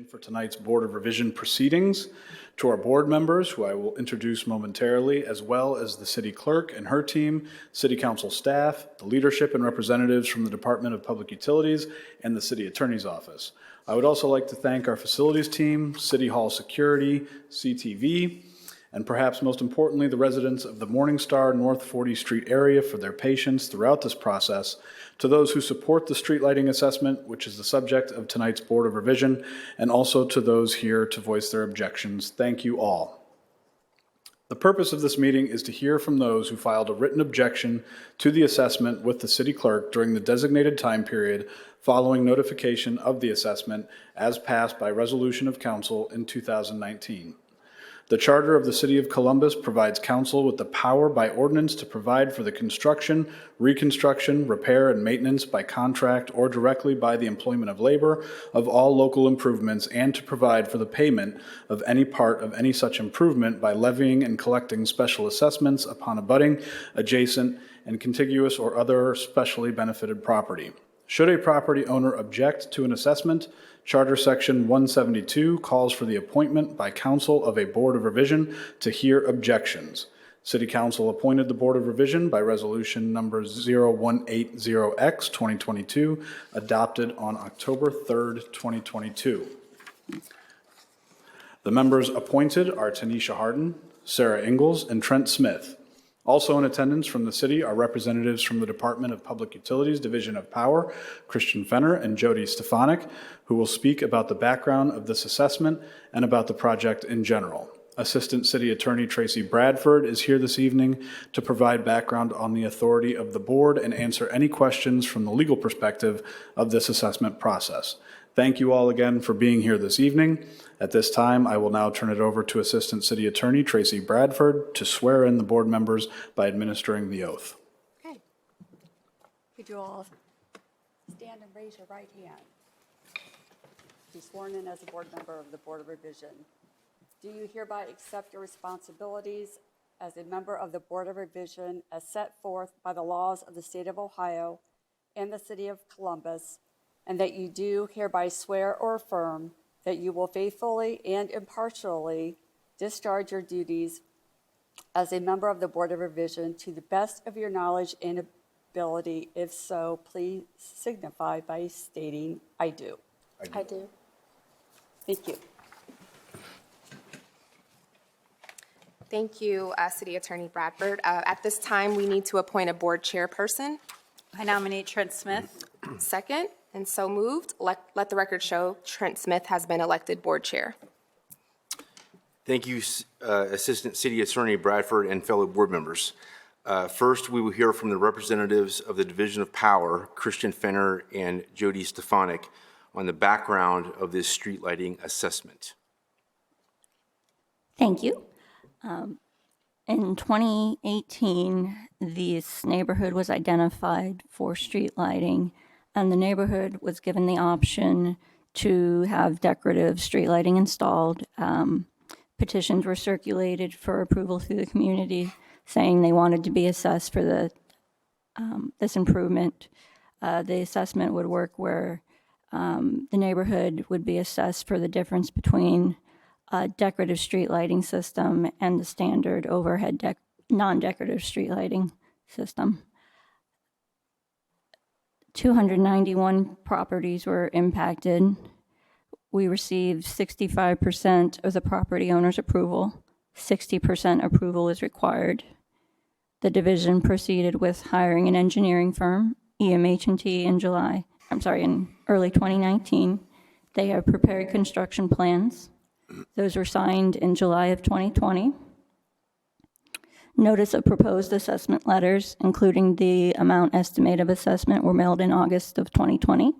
For tonight's Board of Revision proceedings, to our board members, who I will introduce momentarily, as well as the city clerk and her team, city council staff, the leadership and representatives from the Department of Public Utilities and the city attorney's office. I would also like to thank our facilities team, City Hall Security, CTV, and perhaps most importantly, the residents of the Morningstar North 40th Street area for their patience throughout this process. To those who support the street lighting assessment, which is the subject of tonight's Board of Revision, and also to those here to voice their objections, thank you all. The purpose of this meeting is to hear from those who filed a written objection to the assessment with the city clerk during the designated time period following notification of the assessment as passed by resolution of council in 2019. The Charter of the City of Columbus provides council with the power by ordinance to provide for the construction, reconstruction, repair, and maintenance by contract or directly by the employment of labor of all local improvements, and to provide for the payment of any part of any such improvement by levying and collecting special assessments upon abutting, adjacent, and contiguous or other specially benefited property. Should a property owner object to an assessment, Charter Section 172 calls for the appointment by council of a Board of Revision to hear objections. City Council appointed the Board of Revision by Resolution number 0180X-2022, adopted on October 3rd, 2022. The members appointed are Tanisha Harden, Sarah Ingalls, and Trent Smith. Also in attendance from the city are representatives from the Department of Public Utilities Division of Power, Christian Fenner and Jody Stefanik, who will speak about the background of this assessment and about the project in general. Assistant City Attorney Tracy Bradford is here this evening to provide background on the authority of the board and answer any questions from the legal perspective of this assessment process. Thank you all again for being here this evening. At this time, I will now turn it over to Assistant City Attorney Tracy Bradford to swear in the board members by administering the oath. Okay. Could you all stand and raise your right hand? Be sworn in as a board member of the Board of Revision. Do you hereby accept your responsibilities as a member of the Board of Revision as set forth by the laws of the state of Ohio and the city of Columbus, and that you do hereby swear or affirm that you will faithfully and impartially discharge your duties as a member of the Board of Revision to the best of your knowledge and ability? If so, please signify by stating, I do. I do. Thank you. Thank you, City Attorney Bradford. At this time, we need to appoint a board chairperson. I nominate Trent Smith. Second, and so moved. Let the record show Trent Smith has been elected board chair. Thank you, Assistant City Attorney Bradford and fellow board members. First, we will hear from the representatives of the Division of Power, Christian Fenner and Jody Stefanik, on the background of this street lighting assessment. Thank you. In 2018, this neighborhood was identified for street lighting, and the neighborhood was given the option to have decorative street lighting installed. Petitions were circulated for approval through the community, saying they wanted to be assessed for this improvement. The assessment would work where the neighborhood would be assessed for the difference between a decorative street lighting system and the standard overhead non-decorative street lighting system. 291 properties were impacted. We received 65% of the property owner's approval. 60% approval is required. The division proceeded with hiring an engineering firm, EMH&T, in early 2019. They have prepared construction plans. Those were signed in July of 2020. Notice of proposed assessment letters, including the amount estimate of assessment, were mailed in August of 2020.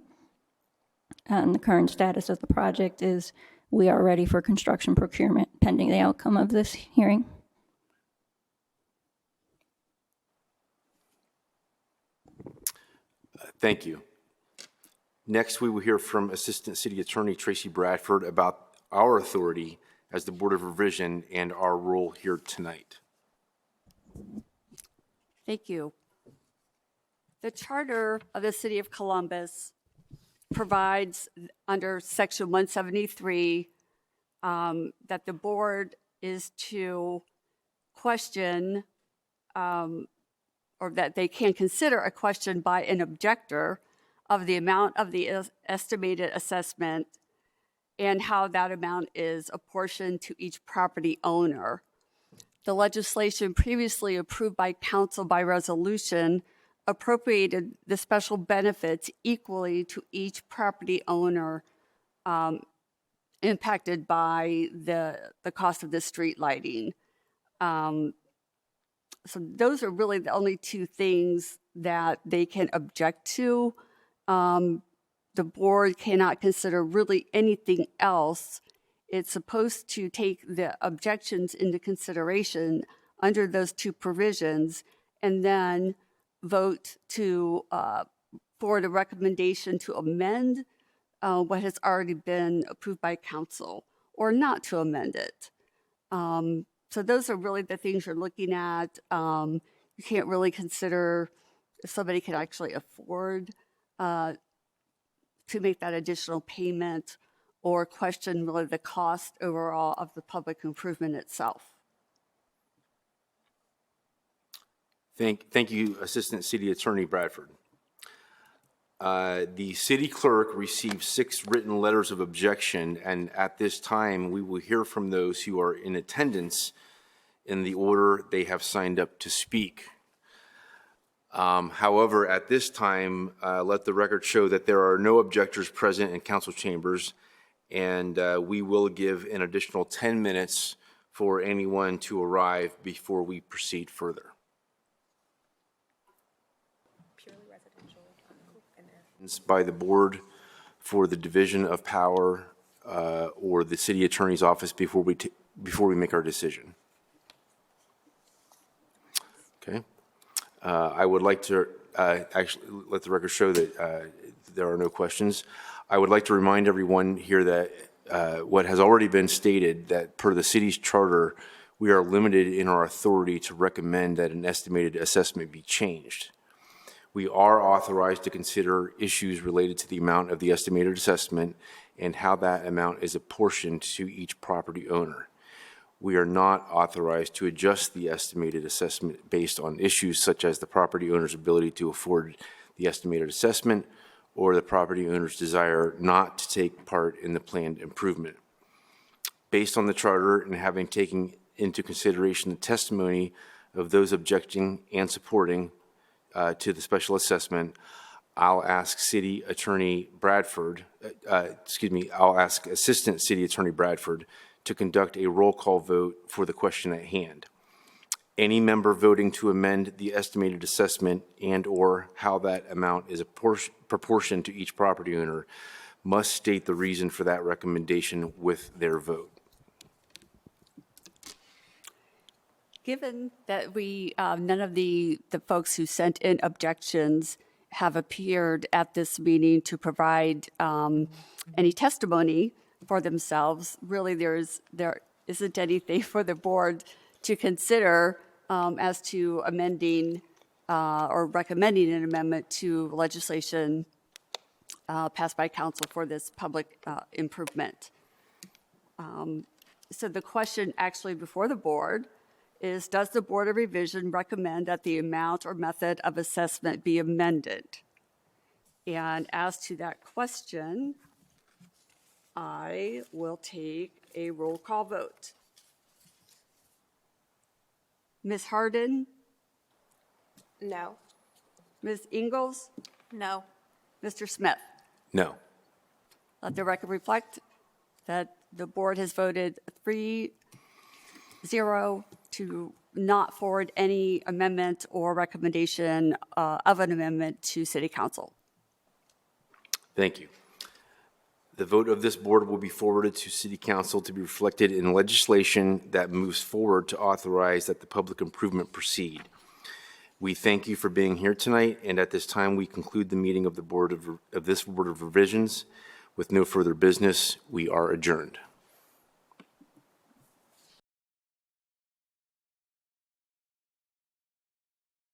And the current status of the project is we are ready for construction procurement pending the outcome of this hearing. Thank you. Next, we will hear from Assistant City Attorney Tracy Bradford about our authority as the Board of Revision and our role here tonight. Thank you. The Charter of the City of Columbus provides under Section 173 that the board is to question or that they can consider a question by an objector of the amount of the estimated assessment and how that amount is apportioned to each property owner. The legislation previously approved by council by resolution appropriated the special benefits equally to each property owner impacted by the cost of the street lighting. So those are really the only two things that they can object to. The board cannot consider really anything else. It's supposed to take the objections into consideration under those two provisions and then vote to forward a recommendation to amend what has already been approved by council or not to amend it. So those are really the things you're looking at. You can't really consider if somebody can actually afford to make that additional payment or question really the cost overall of the public improvement itself. Thank you, Assistant City Attorney Bradford. The city clerk received 6 written letters of objection, and at this time, we will hear from those who are in attendance in the order they have signed up to speak. However, at this time, let the record show that there are no objectors present in council chambers, and we will give an additional 10 minutes for anyone to arrive before we proceed further. By the board for the division of power or the city attorney's office before we make our decision. Okay. I would like to actually let the record show that there are no questions. I would like to remind everyone here that what has already been stated, that per the city's charter, we are limited in our authority to recommend that an estimated assessment be changed. We are authorized to consider issues related to the amount of the estimated assessment and how that amount is apportioned to each property owner. We are not authorized to adjust the estimated assessment based on issues such as the property owner's ability to afford the estimated assessment or the property owner's desire not to take part in the planned improvement. Based on the charter and having taken into consideration the testimony of those objecting and supporting to the special assessment, I'll ask City Attorney Bradford, I'll ask Assistant City Attorney Bradford to conduct a roll call vote for the question at hand. Any member voting to amend the estimated assessment and or how that amount is proportioned to each property owner must state the reason for that recommendation with their vote. Given that we, none of the folks who sent in objections have appeared at this meeting to provide any testimony for themselves, really there isn't anything for the board to consider as to amending or recommending an amendment to legislation passed by council for this public improvement. So the question actually before the board is, does the Board of Revision recommend that the amount or method of assessment be amended? And as to that question, I will take a roll call vote. Ms. Harden? No. Ms. Ingalls? No. Mr. Smith? No. Let the record reflect that the board has voted 3-0 to not forward any amendment or recommendation of an amendment to City Council. Thank you. The vote of this board will be forwarded to City Council to be reflected in legislation that moves forward to authorize that the public improvement proceed. We thank you for being here tonight, and at this time we conclude the meeting of the Board of this Board of Revisions. With no further business, we are adjourned.